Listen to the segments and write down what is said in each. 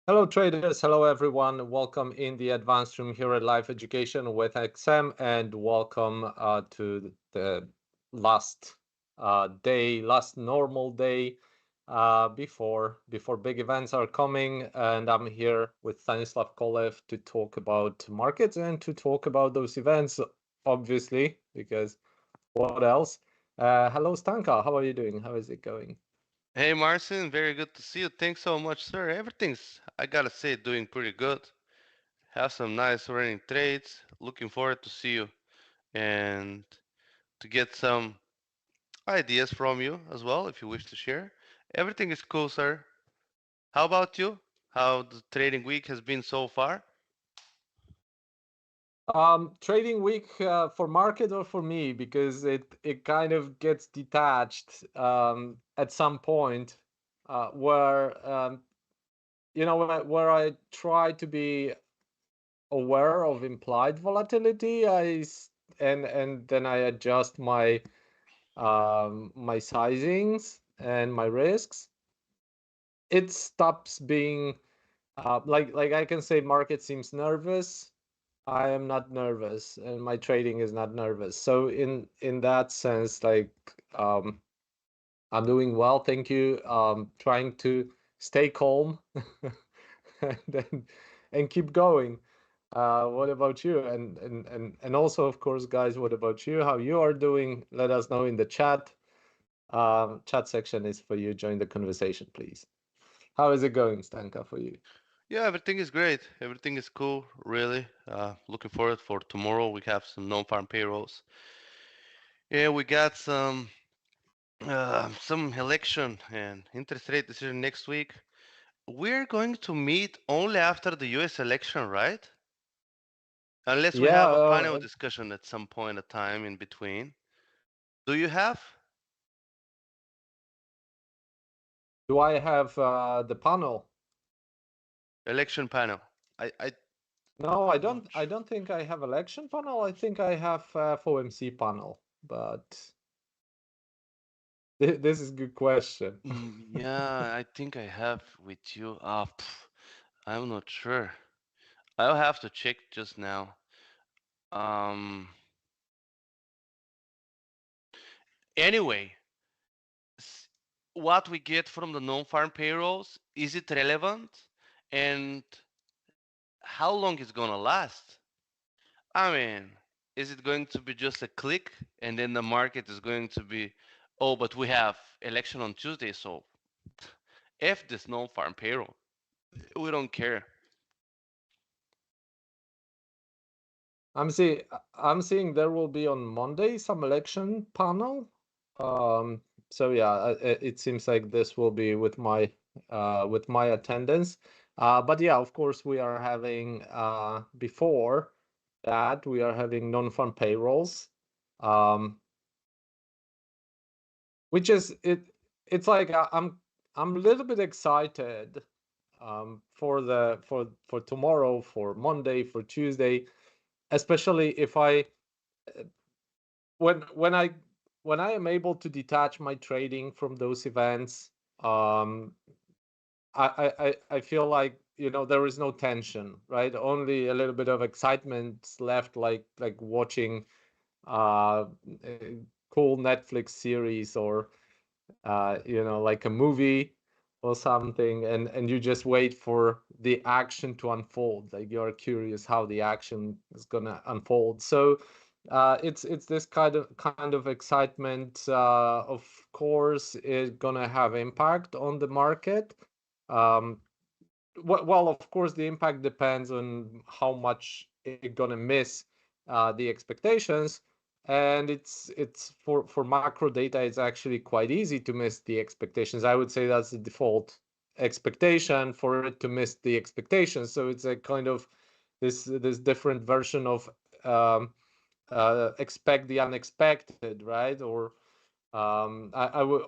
Hello, traders. Hello, everyone. Welcome in the advanced room here at Life Education with XM, and welcome to the last day, last normal day before big events are coming. And I'm here with Stanislav Kolev to talk about markets and to talk about those events, obviously, because what else? Hello, Stanka. How are you doing? How is it going? Hey Marcin, very good to see you. Thanks so much, sir. Everything's, I gotta say, doing pretty good. Have some nice running trades. Looking forward to see you and to get some ideas from you as well if you wish to share. Everything is cool, sir. How about you? How the trading week has been so far? Trading week for market or for me because it kind of gets detached at some point where where I try to be aware of implied volatility. And then I adjust my sizings and my risks. It stops being like I can say market seems nervous. I am not nervous, and my trading is not nervous. So in that sense, like um, I'm doing well, thank you. Trying to stay calm and then and keep going. What about you? And also, of course, guys, what about you? How you are doing? Let us know in the chat. Chat section is for you. Join the conversation, please. How is it going, Stanka, for you? Yeah, everything is great. Everything is cool, really. Looking forward for tomorrow. We have some non-farm payrolls. Yeah, we got some election and interest rate decision next week. We're going to meet only after the US election, right? Unless we Yeah. have a panel discussion at some point of time in between. Do you have Do I have the panel? election panel? I No, I I'm not don't. I sure. don't think I have election panel. I think I have FOMC panel. But this is a good question. Yeah, I think I have with you. I'm not sure. I'll have to check just now. Um, anyway, s- what we get from the non-farm payrolls, is it relevant? And how long is gonna last? I mean, is it going to be just a click and then the market is going to be, oh, but we have election on Tuesday, so F this non-farm payroll. We don't care. I'm seeing there will be on Monday some election panel. Um, so yeah, it seems like this will be with my attendance. But yeah, of course, we are having before that we are having non-farm payrolls. Um, which is it's like I'm a little bit excited for tomorrow, for Monday, for Tuesday, especially if I when when I when I am able to detach my trading from those events. um I feel like, there is no tension, right? Only a little bit of excitement left, like watching a cool Netflix series, or like a movie or something, and you just wait for the action to unfold. Like, you're curious how the action is gonna unfold. So it's this kind of excitement. Of course, is gonna have impact on the market. um, well, of course, the impact depends on how much it gonna miss the expectations. And it's for macro data, it's actually quite easy to miss the expectations. I would say that's the default expectation, for it to miss the expectations. So it's a kind of this different version of um, expect the unexpected, right? Or I would,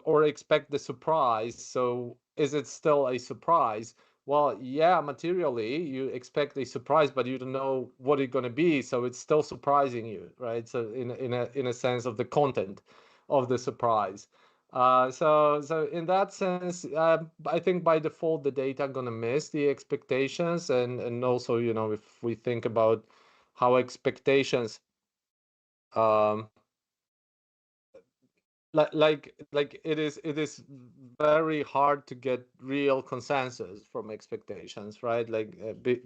or expect the surprise. So is it still a surprise? Well, yeah, materially you expect a surprise, but you don't know what it's going to be, so it's still surprising you, right? So in a sense of the content of the surprise. So in that sense, I think by default the data gonna miss the expectations, and also if we think about how expectations um like it is very hard to get real consensus from expectations, right? Like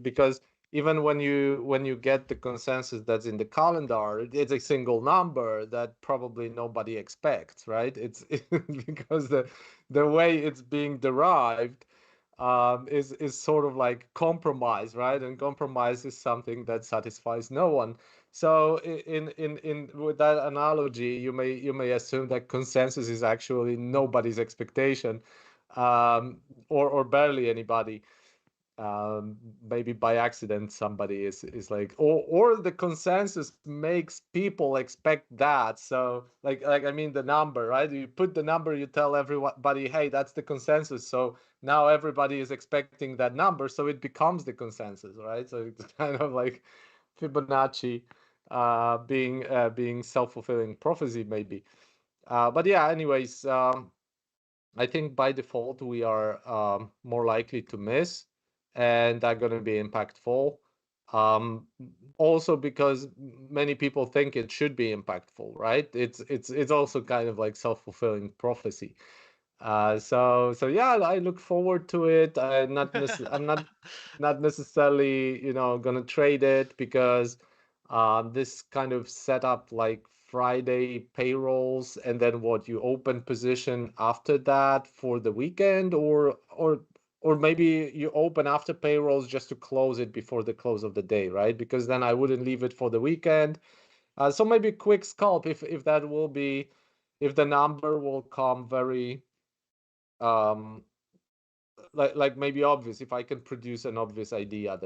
because even when you get the consensus that's in the calendar, it's a single number that probably nobody expects, right? It's because the way it's being derived is sort of like compromise, right? And compromise is something that satisfies no one. So in with that analogy, you may assume that consensus is actually nobody's expectation, or barely anybody. Maybe by accident somebody is like, or the consensus makes people expect that. So like I mean the number, right? You put the number, you tell everybody, hey, that's the consensus. So now everybody is expecting that number, so it becomes the consensus, right? So it's kind of like Fibonacci being self-fulfilling prophecy maybe. But yeah, anyways, I think by default we are more likely to miss, and that going to be impactful. Um, Also because many people think it should be impactful, right? It's also kind of like self-fulfilling prophecy. So yeah, I look forward to it. I'm not necessarily gonna trade it because this kind of setup like Friday payrolls and then what you open position after that for the weekend, or maybe you open after payrolls just to close it before the close of the day, right? Because then I wouldn't leave it for the weekend. So maybe quick scalp if that will be, if the number will come very um like maybe obvious. If I can produce an obvious idea,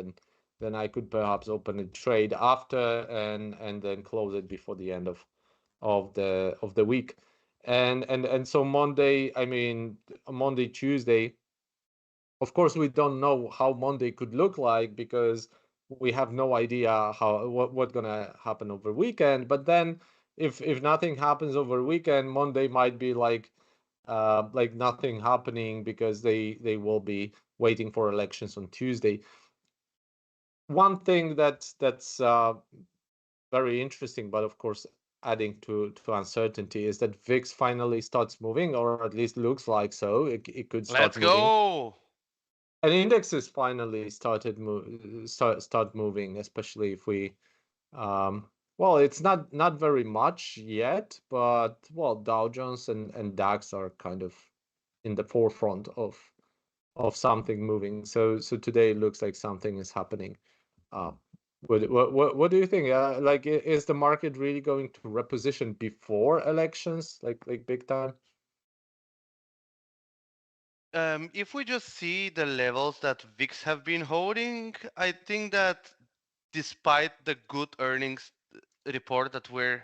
then I could perhaps open a trade after and then close it before the end of the week. And so Monday, I mean Monday, Tuesday, of course we don't know how Monday could look like because we have no idea what's gonna happen over weekend. But then if nothing happens over weekend, Monday might be like nothing happening because they will be waiting for elections on Tuesday. One thing that's very interesting, but of course adding to uncertainty, is that VIX finally starts moving, or at least looks like so. It could start Let's moving, go. and indexes finally start moving, especially if we well, it's not very much yet, but well, Dow Jones and DAX are kind of in the forefront of something moving. So today it looks like something is happening. Uh, what do you think? Like, is the market really going to reposition before elections, like big time? If we just see the levels that VIX have been holding, I think that despite the good earnings report that we're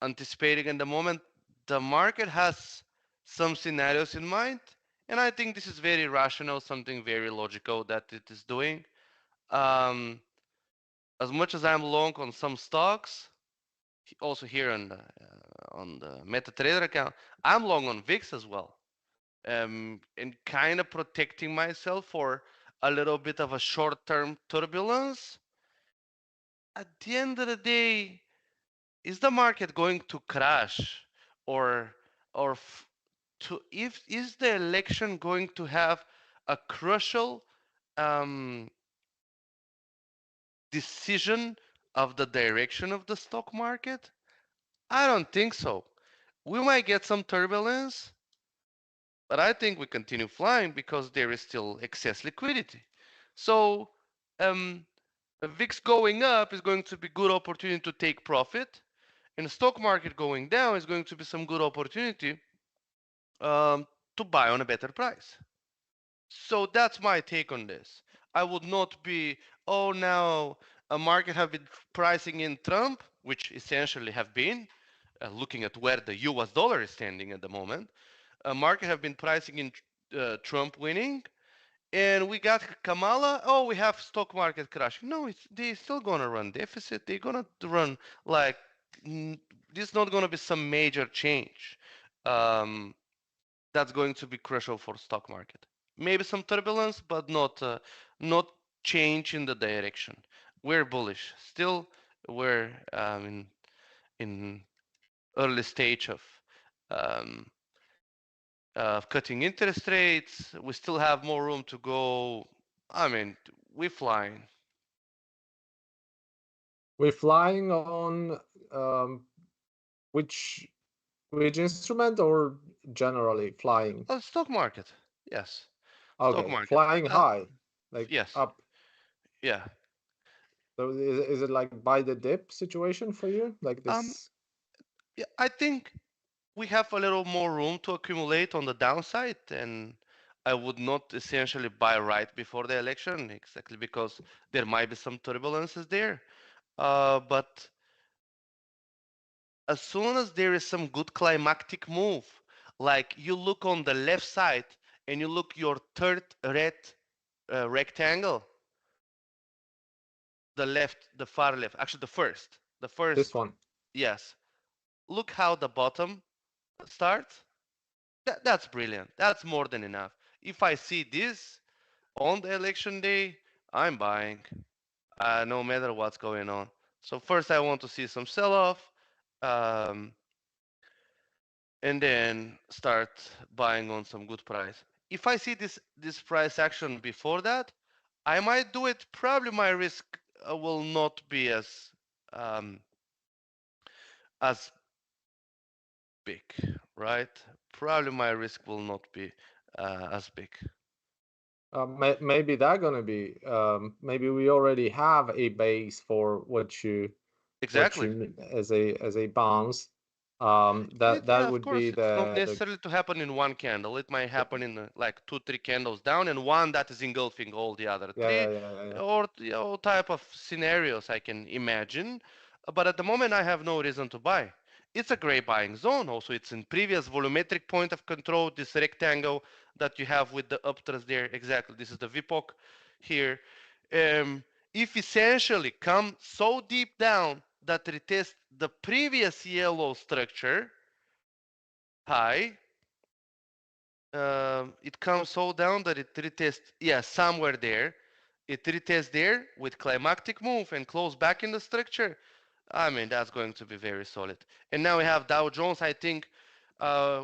anticipating in the moment, the market has some scenarios in mind, and I think this is very rational, something very logical that it is doing. Um, as much as I'm long on some stocks, also here on the MetaTrader account, I'm long on VIX as well, and kind of protecting myself for a little bit of a short-term turbulence. At the end of the day, is the market going to crash, or or to if is the election going to have a crucial um, decision of the direction of the stock market? I don't think so. We might get some turbulence, but I think we continue flying because there is still excess liquidity. So, a VIX going up is going to be good opportunity to take profit, and the stock market going down is going to be some good opportunity to buy on a better price. So that's my take on this. I would not be, oh, now a market have been pricing in Trump, which essentially have been, looking at where the US dollar is standing at the moment. A market have been pricing in Trump winning, and we got Kamala. Oh, we have stock market crashing. No, they're still gonna run deficit. They're gonna run like, this is not gonna be some major change. Um, that's going to be crucial for stock market. Maybe some turbulence, but not change in the direction. We're bullish. Still, we're in early stage um, of cutting interest rates. We still have more room to go. I mean, we're flying. We're flying on um, which which instrument or generally flying? Stock market, yes. Stock Okay, market. flying high, like Yes. up. Yeah. So is it like buy the dip situation for you? Like Um. this? Yeah. I think we have a little more room to accumulate on the downside, and I would not essentially buy right before the election, exactly because there might be some turbulences there. But as soon as there is some good climactic move, like you look on the left side and you look your third red rectangle, the left, the far left, actually the This first, one. yes. Look how the bottom starts. That's brilliant. That's more than enough. If I see this on the election day, I'm buying, no matter what's going on. So first, I want to see some sell-off, um, and then start buying on some good price. If I see this price action before that, I might do it. Probably my risk will not be um, as big, right? Probably my risk will not be as big. Maybe that gonna be. Maybe we already have a base for what Exactly. you as a bounce. That Yeah, of would be course. It's not the necessarily to happen in one candle. It might happen in like two, three candles down, and one that is engulfing all the other yeah, three, yeah, yeah, yeah, yeah. or all type of scenarios I can imagine. But at the moment, I have no reason to buy. It's a great buying zone. Also, it's in previous volumetric point of control. This rectangle that you have with the uptrust there. Exactly. This is the VPOC here. Um, if essentially come so deep down that retest the previous yellow structure high, it comes so down that it retests, yeah, somewhere there. It retests there with climactic move and close back in the structure. I mean, that's going to be very solid. And now we have Dow Jones. I think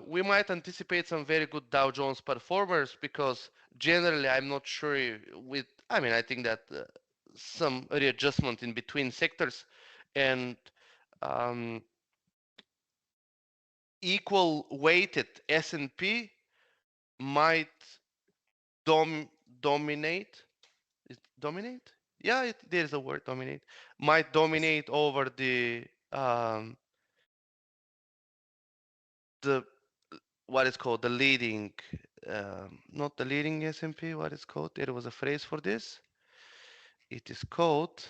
we might anticipate some very good Dow Jones performers because generally I'm not sure with, I mean, I think that some readjustment in between sectors and um, equal weighted S&P might dom dominate. Is dominate? Yeah, there's a word dominate. Might Yes. dominate over um, the what is called the leading, not the leading S&P. What is called? There was a phrase for this. It is called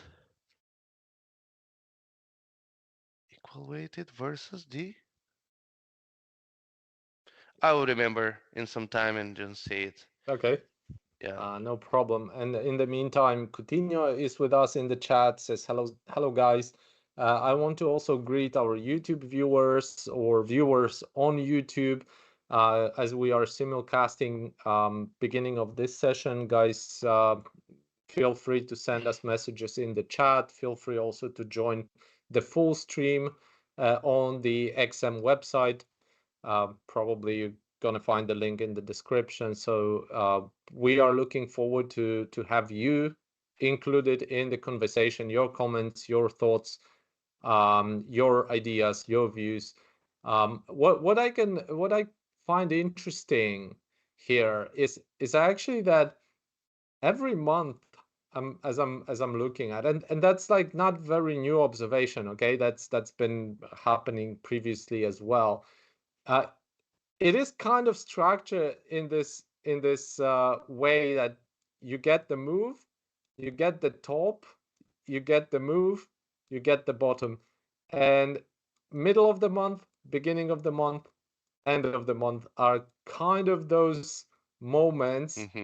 equal weighted versus the. I will remember in some time and just say it. Okay. Yeah. No problem. And in the meantime, Coutinho is with us in the chat, says hello guys. I want to also greet our YouTube viewers or viewers on YouTube as we are simulcasting beginning of this session. Guys, feel free to send us messages in the chat. Feel free also to join the full stream on the XM website. Probably you're gonna find the link in the description. So we are looking forward to have you included in the conversation, your comments, your thoughts, your ideas, your views. What I find interesting here is actually that every month as I'm looking at, and that's like not very new observation, okay? That's been happening previously as well. Uh, it is kind of structured in this way that you get the move, you get the top, you get the move, you get the bottom, and middle of the month, beginning of the month, end of the month are kind of those moments Hmm.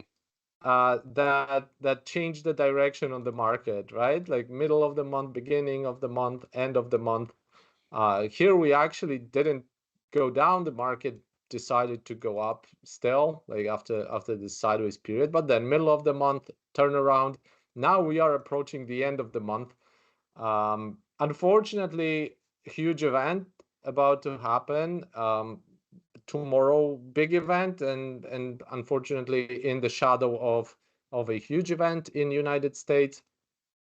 that change the direction on the market, right? Like middle of the month, beginning of the month, end of the month. Here we actually didn't go down the market. decided to go up still, like after the sideways period, but then middle of the month turnaround. Now we are approaching the end of the month. Unfortunately, huge event about to happen tomorrow, big event, and unfortunately in the shadow of a huge event in United States.